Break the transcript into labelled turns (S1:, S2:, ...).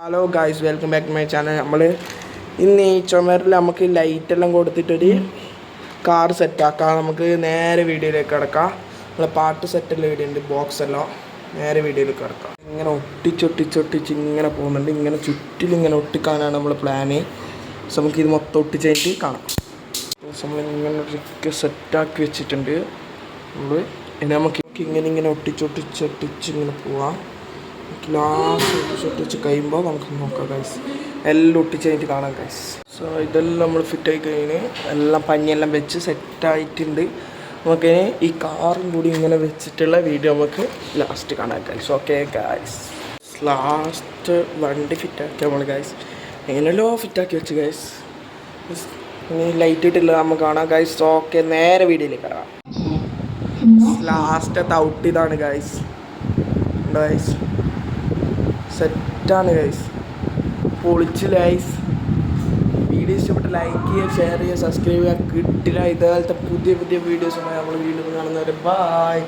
S1: Hello guys, welcome back to my channel. നമ്മൾ ഇന്ന് ഈ ചുമരിൽ നമുക്ക് ലൈറ്റെല്ലാം കൊടുത്തിട്ടൊരു കാർ സെറ്റാക്കാം. നമുക്ക് നേരെ വീഡിയോയിലേക്ക് കിടക്കാം. നമ്മളെ പാട്ട് സെറ്റെല്ലാം വീഡിയോ ബോക്സ് എല്ലാം നേരെ വീഡിയോയിലേക്ക് കിടക്കാം. ഇങ്ങനെ ഒട്ടിച്ചൊട്ടിച്ചൊട്ടിച്ച് ഇങ്ങനെ പോകുന്നുണ്ട്. ഇങ്ങനെ ചുറ്റിലിങ്ങനെ ഒട്ടിക്കാനാണ് നമ്മൾ പ്ലാന്. നമുക്കിത് മൊത്തം ഒട്ടിച്ചായിട്ട് കാണാം. നമ്മളിങ്ങനെ ഒരിക്കൽ സെറ്റാക്കി വെച്ചിട്ടുണ്ട്. നമുക്ക് ഇങ്ങനെ ഒട്ടിച്ചൊട്ടിച്ചൊട്ടിച്ച് ഇങ്ങനെ പോവാം. ലാസ്റ്റ് ഒട്ടിച്ച് കഴിയുമ്പോൾ നമുക്ക് നോക്കാം ഗൈസ്. എല്ലാം ഒട്ടിച്ച് കഴിഞ്ഞിട്ട് കാണാം ഗൈസ്. സോ ഇതെല്ലാം നമ്മൾ ഫിറ്റായി കഴിഞ്ഞ് എല്ലാം പഞ്ഞെല്ലാം വെച്ച് സെറ്റായിട്ടുണ്ട്. നമുക്ക് ഈ കാറും കൂടി ഇങ്ങനെ വെച്ചിട്ടുള്ള വീഡിയോ നമുക്ക് ലാസ്റ്റ് കാണാം ഗൈസ്. ഓക്കെ ഗൈസ്, ലാസ്റ്റ് വണ്ടി ഫിറ്റാക്കി നമ്മൾ ഗൈസ്. എങ്ങനെയല്ലോ ഫിറ്റാക്കി വെച്ച് ഗൈസ്. ഇനി ലൈറ്റ് ഇട്ടില്ല നമുക്ക് കാണാം ഗൈസ്. ഓക്കെ, നേരെ വീഡിയോയിലേക്ക് കാണാം. ലാസ്റ്റത്തെ ഔട്ട് ഇതാണ് ഗൈസ്. ഗൈസ് സെറ്റാണ് ഗൈസ്, പൊളിച്ച് ഗൈസ്. വീഡിയോ ഇഷ്ടപ്പെട്ട് ലൈക്ക് ചെയ്യുക, ഷെയർ ചെയ്യുക, സബ്സ്ക്രൈബ് ചെയ്യുക. കിട്ടില്ല ഇതുപോലത്തെ പുതിയ വീഡിയോസുമായി നമ്മൾ വീണ്ടും കാണുന്നവരെ. ബായ്.